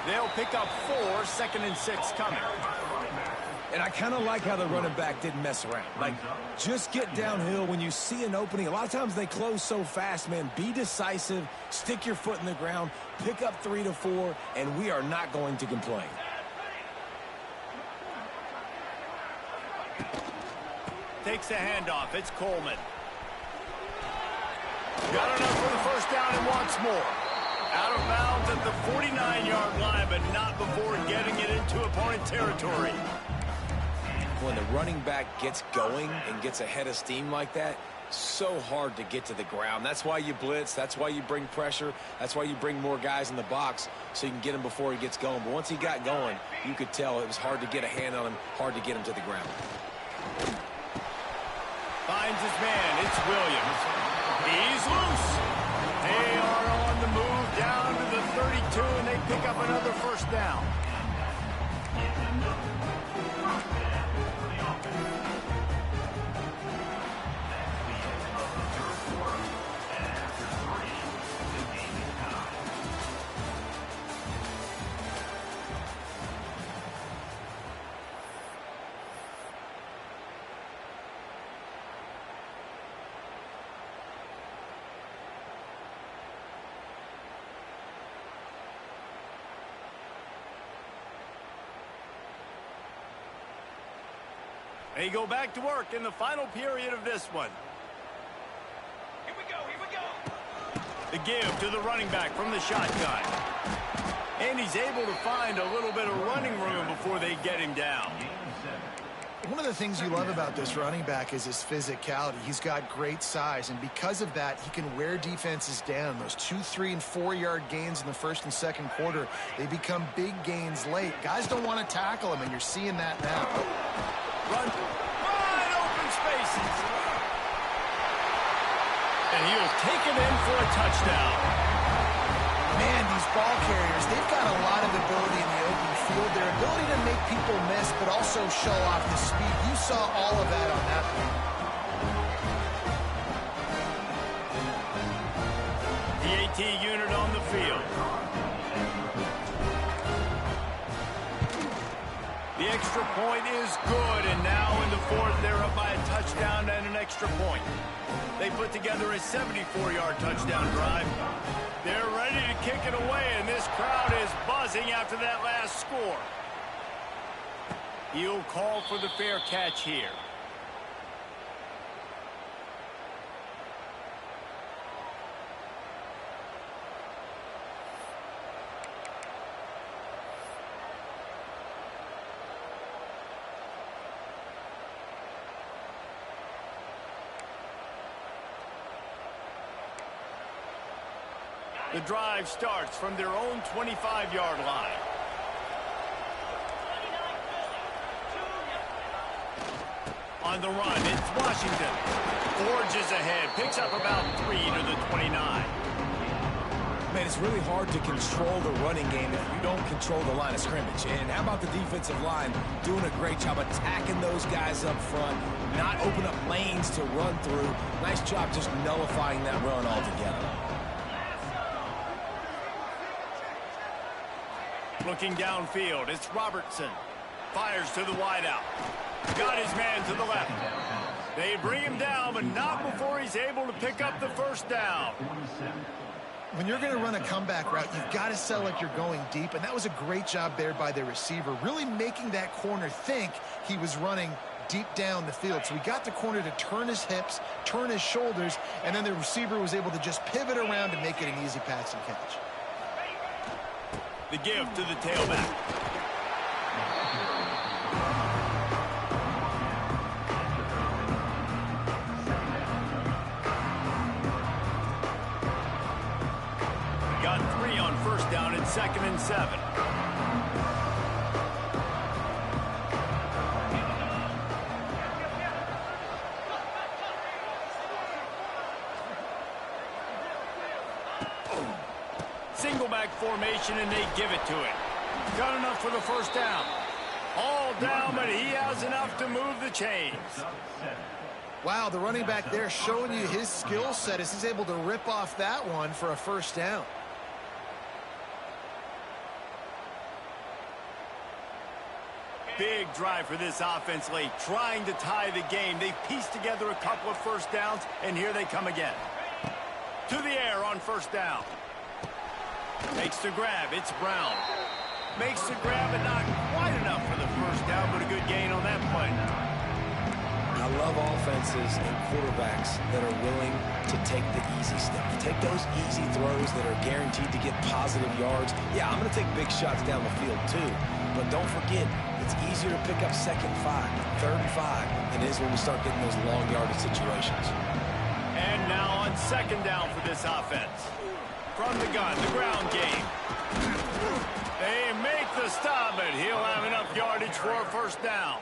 They'll pick up 4, 2nd and 6 coming. And I kind of like how the running back didn't mess around. Like, just get downhill when you see an opening. A lot of times they close so fast, man. Be decisive, stick your foot in the ground, pick up 3 to 4, and we are not going to complain. Takes the handoff. It's Coleman. Got enough for the first down and wants more. Out of bounds at the 49-yard line, but not before getting it into opponent territory. When the running back gets going and gets ahead of steam like that, so hard to get to the ground. That's why you blitz. That's why you bring pressure. That's why you bring more guys in the box so you can get him before he gets going. But once he got going, you could tell it was hard to get a hand on him, hard to get him to the ground. Finds his man. It's Williams. He's loose. They are on the move down to the 32, and they pick up another first down. They go back to work in the final period of this one. Here we go. The give to the running back from the shotgun. And he's able to find a little bit of running room before they get him down. One of the things you love about this running back is his physicality. He's got great size, and because of that, he can wear defenses down. Those 2, 3, and 4-yard gains in the first and second quarter, they become big gains late. Guys don't want to tackle him, and you're seeing that now. Run wide open spaces. And he'll take it in for a touchdown. Man, these ball carriers, they've got a lot of ability in the open field. Their ability to make people miss, but also show off the speed. You saw all of that on that play. The AT unit on the field. The extra point is good, and now in the fourth, they're up by a touchdown and an extra point. They put together a 74-yard touchdown drive. They're ready to kick it away, and this crowd is buzzing after that last score. He'll call for the fair catch here. The drive starts from their own 25-yard line. On the run, it's Washington. Forges ahead, picks up about 3 to the 29. Man, it's really hard to control the running game if you don't control the line of scrimmage. And how about the defensive line doing a great job attacking those guys up front, not open up lanes to run through. Nice job just nullifying that run altogether. Looking downfield, it's Robertson. Fires to the wideout. Got his man to the left. They bring him down, but not before he's able to pick up the first down. When you're going to run a comeback route, you've got to sell like you're going deep, and that was a great job there by the receiver, really making that corner think he was running deep down the field. So he got the corner to turn his hips, turn his shoulders, and then the receiver was able to just pivot around and make it an easy pass and catch. The give to the tailback. Got 3 on first down and 2nd and 7. Single back formation, and they give it to him. Got enough for the first down. All down, but he has enough to move the chains. Wow, the running back there showing you his skill set as he's able to rip off that one for a first down. big drive for this offense late, trying to tie the game. They pieced together a couple of first downs, and here they come again. To the air on first down. Makes the grab. It's Brown. Makes the grab, and not quite enough for the first down, but a good gain on that play. I love offenses and quarterbacks that are willing to take the easy stuff. Take those easy throws that are guaranteed to get positive yards. Yeah, I'm going to take big shots down the field too. But don't forget, it's easier to pick up 2nd and 5, 3rd and 5 than it is when we start getting those long yardage situations. And now on 2nd down for this offense. From the gun, the ground game. They make the stop, but he'll have enough yardage for a first down.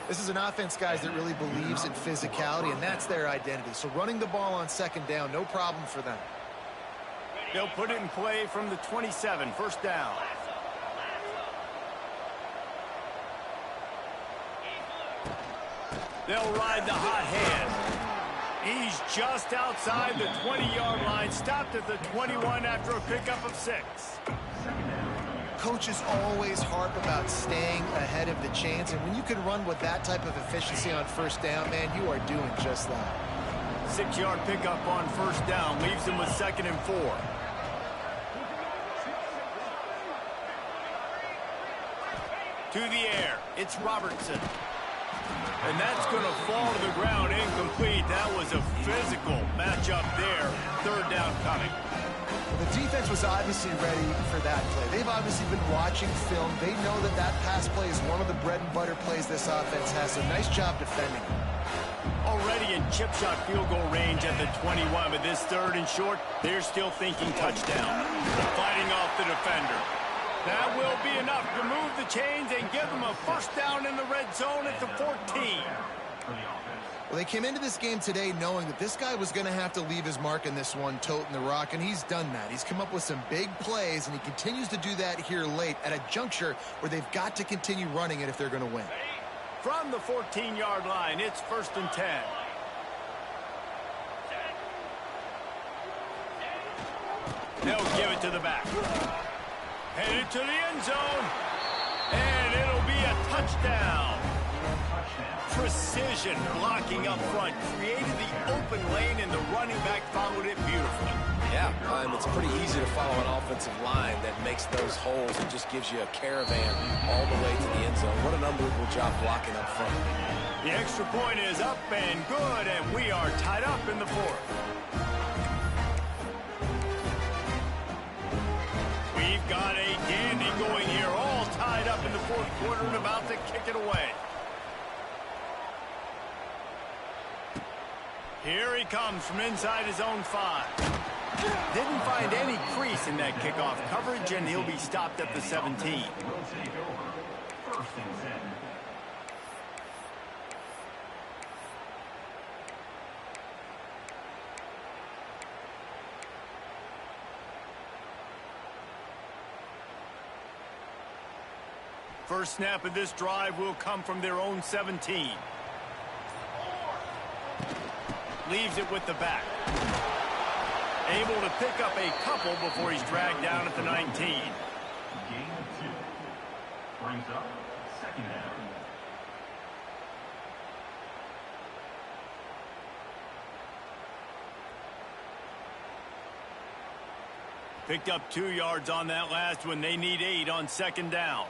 This is an offense, guys, that really believes in physicality, and that's their identity. So running the ball on 2nd down, no problem for them. They'll put it in play from the 27, first down. They'll ride the hot hand. He's just outside the 20-yard line, stopped at the 21 after a pickup of 6. Coaches always harp about staying ahead of the chains, and when you can run with that type of efficiency on first down, man, you are doing just that. 6-yard pickup on first down leaves them with 2nd and 4. To the air, it's Robertson. And that's going to fall to the ground incomplete. That was a physical matchup there. 3rd down coming. The defense was obviously ready for that play. They've obviously been watching film. They know that that pass play is one of the bread and butter plays this offense has. So nice job defending. Already in chip shot field goal range at the 21, but this 3rd and short, they're still thinking touchdown. Fighting off the defender. That will be enough to move the chains and give them a first down in the red zone at the 14. Well, they came into this game today knowing that this guy was going to have to leave his mark in this one, toting the rock, and he's done that. He's come up with some big plays, and he continues to do that here late at a juncture where they've got to continue running it if they're going to win. From the 14-yard line, it's 1st and 10. They'll give it to the back. Headed to the end zone. And it'll be a touchdown. Precision blocking up front. Created the open lane, and the running back followed it beautifully. Yeah, and it's pretty easy to follow an offensive line that makes those holes and just gives you a caravan all the way to the end zone. What an unbelievable job blocking up front. The extra point is up and good, and we are tied up in the 4th. We've got a dandy going here, all tied up in the 4th quarter and about to kick it away. Here he comes from inside his own 5. Didn't find any crease in that kickoff coverage, and he'll be stopped at the 17. First snap of this drive will come from their own 17. Leaves it with the back. Able to pick up a couple before he's dragged down at the 19. Gain of 2. Brings up 2nd down. Picked up 2 yards on that last one. They need 8 on 2nd down.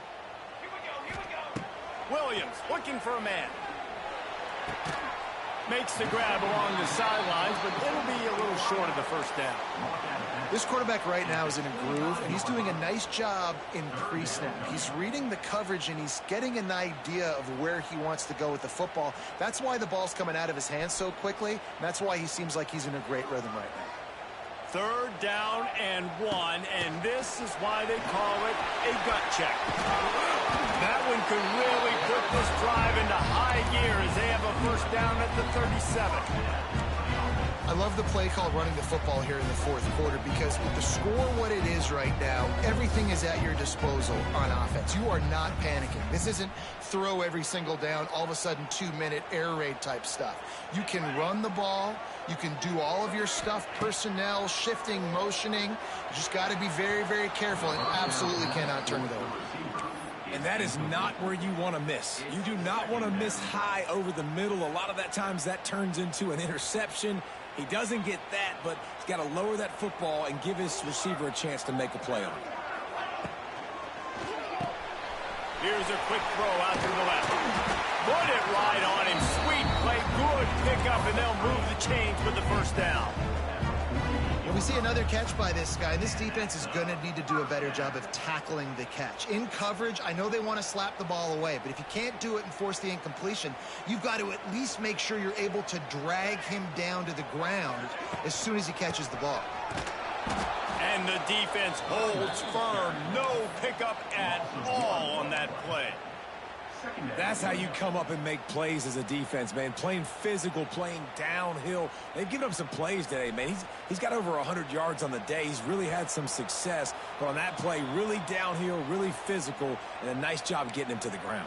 Here we go. Williams looking for a man. Makes the grab along the sidelines, but it'll be a little short of the first down. This quarterback right now is in a groove, and he's doing a nice job in pre-snap. He's reading the coverage, and he's getting an idea of where he wants to go with the football. That's why the ball's coming out of his hands so quickly, and that's why he seems like he's in a great rhythm right now. 3rd down and 1, and this is why they call it a gut check. That one could really put this drive into high gear as they have a first down at the 37. I love the play call running the football here in the 4th quarter because with the score what it is right now, everything is at your disposal on offense. You are not panicking. This isn't throw every single down, all of a sudden 2-minute air raid type stuff. You can run the ball. You can do all of your stuff, personnel, shifting, motioning. You just got to be very, very careful and absolutely cannot turn it over. And that is not where you want to miss. You do not want to miss high over the middle. A lot of that times that turns into an interception. He doesn't get that, but he's got to lower that football and give his receiver a chance to make a play on it. Here's a quick throw out to the left. Put it right on him. Sweet play. Good pickup, and they'll move the chains with the first down. And we see another catch by this guy. This defense is going to need to do a better job of tackling the catch. In coverage, I know they want to slap the ball away, but if you can't do it and force the incompletion, you've got to at least make sure you're able to drag him down to the ground as soon as he catches the ball. And the defense holds firm. No pickup at all on that play. That's how you come up and make plays as a defense, man. Playing physical, playing downhill. They've given up some plays today, man. He's got over 100 yards on the day. He's really had some success. But on that play, really downhill, really physical, and a nice job getting him to the ground.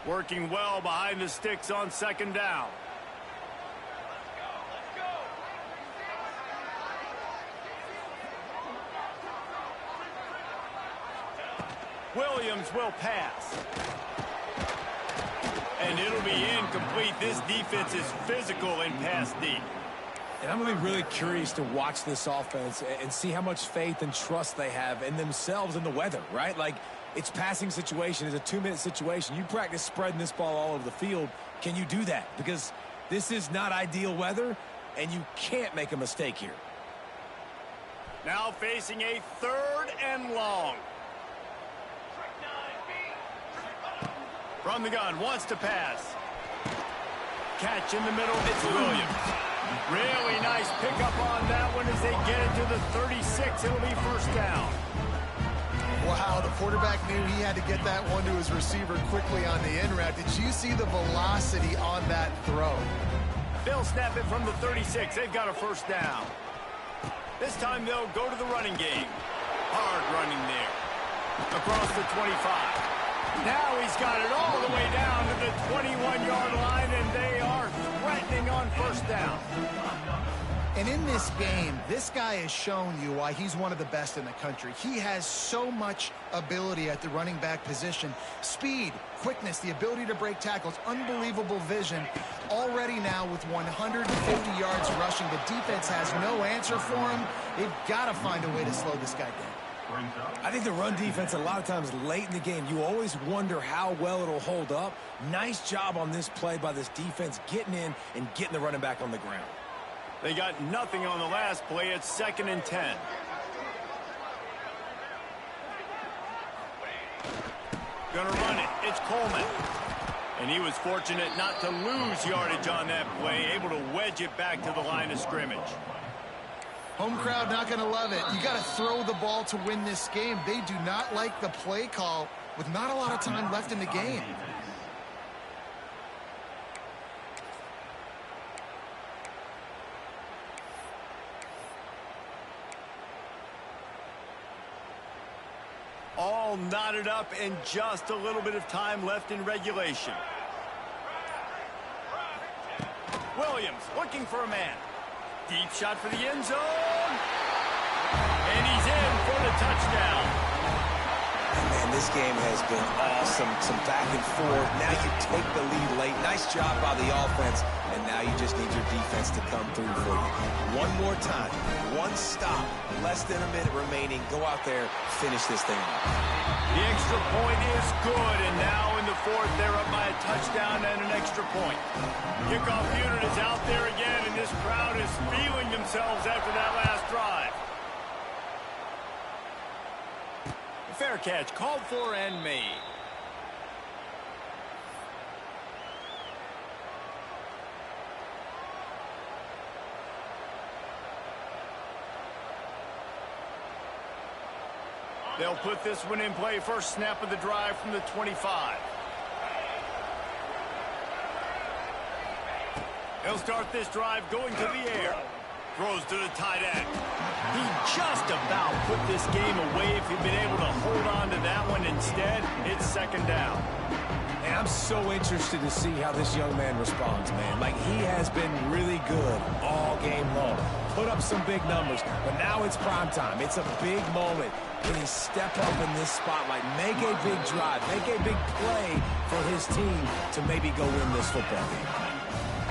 Working well behind the sticks on second down. Williams will pass. And it'll be incomplete. This defense is physical and pass deep. And I'm going to be really curious to watch this offense and see how much faith and trust they have in themselves and the weather, right? Like, it's passing situation. It's a 2-minute situation. You practice spreading this ball all over the field. Can you do that? Because this is not ideal weather, and you can't make a mistake here. Now facing a 3rd and long. From the gun, wants to pass. Catch in the middle, it's Williams. Really nice pickup on that one as they get it to the 36. It'll be first down. Wow, the quarterback knew he had to get that one to his receiver quickly on the in route. Did you see the velocity on that throw? They'll snap it from the 36. They've got a first down. This time they'll go to the running game. Hard running there. Across the 25. Now he's got it all the way down to the 21-yard line, and they are threatening on first down. And in this game, this guy has shown you why he's one of the best in the country. He has so much ability at the running back position. Speed, quickness, the ability to break tackles, unbelievable vision. Already now with 150 yards rushing, the defense has no answer for him. They've got to find a way to slow this guy down. I think the run defense, a lot of times late in the game, you always wonder how well it'll hold up. Nice job on this play by this defense, getting in and getting the running back on the ground. They got nothing on the last play. It's 2nd and 10. Gonna run it. It's Coleman. And he was fortunate not to lose yardage on that play, able to wedge it back to the line of scrimmage. Home crowd not going to love it. You got to throw the ball to win this game. They do not like the play call with not a lot of time left in the game. All knotted up and just a little bit of time left in regulation. Williams looking for a man. Deep shot for the end zone. And he's in for the touchdown. And this game has been awesome. Some back and forth. Now you take the lead late. Nice job by the offense. And now you just need your defense to come through for you. One more time. One stop. Less than a minute remaining. Go out there. Finish this thing off. The extra point is good. And now in the 4th, they're up by a touchdown and an extra point. Kickoff unit is out there again, and this crowd is feeling themselves after that last drive. Fair catch called for and made. They'll put this one in play. First snap of the drive from the 25. He'll start this drive going to the air. Throws to the tight end. He just about put this game away if he'd been able to hold on to that one. Instead, it's 2nd down. And I'm so interested to see how this young man responds, man. Like, he has been really good all game long. Put up some big numbers, but now it's prime time. It's a big moment. Can he step up in this spotlight, make a big drive, make a big play for his team to maybe go win this football game?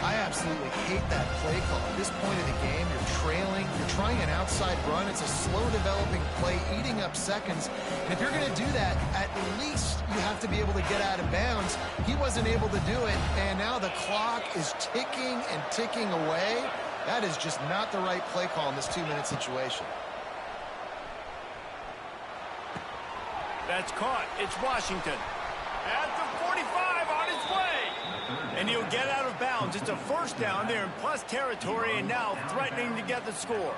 I absolutely hate that play call. At this point of the game, you're trailing, you're trying an outside run. It's a slow-developing play, eating up seconds. And if you're going to do that, at least you have to be able to get out of bounds. He wasn't able to do it, and now the clock is ticking and ticking away. That is just not the right play call in this 2-minute situation. That's caught. It's Washington. At the 45 on its way. And he'll get out of bounds. It's a first down. They're in plus territory and now threatening to get the score.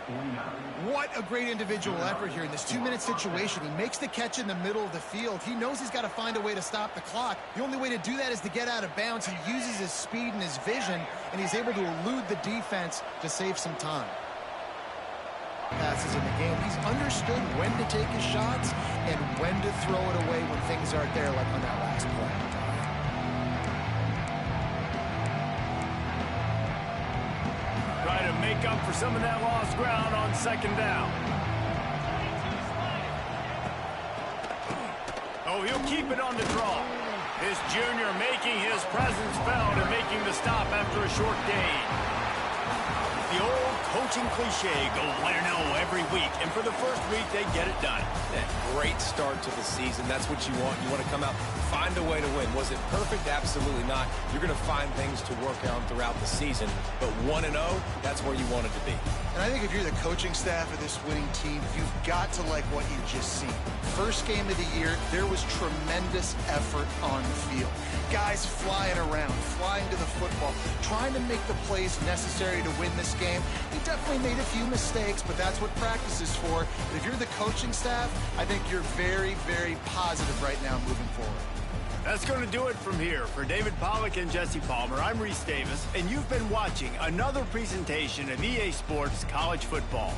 What a great individual effort here in this 2-minute situation. He makes the catch in the middle of the field. He knows he's got to find a way to stop the clock. The only way to do that is to get out of bounds. He uses his speed and his vision, and he's able to elude the defense to save some time. Passes in the game. He's understood when to take his shots and when to throw it away when things aren't there, like on that last play. Try to make up for some of that lost ground on second down. Oh, he'll keep it on the draw. This junior making his presence felt and making the stop after a short gain. The old coaching cliche, go win-0 every week. And for the first week, they get it done. That great start to the season. That's what you want. You want to come out, find a way to win. Was it perfect? Absolutely not. You're going to find things to work on throughout the season. But 1-0, that's where you want it to be. And I think if you're the coaching staff of this winning team, you've got to like what you've just seen. First game of the year, there was tremendous effort on the field. Guys flying around, flying to the football, trying to make the plays necessary to win this game. He definitely made a few mistakes, but that's what practice is for. But if you're the coaching staff, I think you're very, very positive right now moving forward. That's going to do it from here. For David Pollack and Jesse Palmer, I'm Reese Davis, and you've been watching another presentation of EA Sports College Football.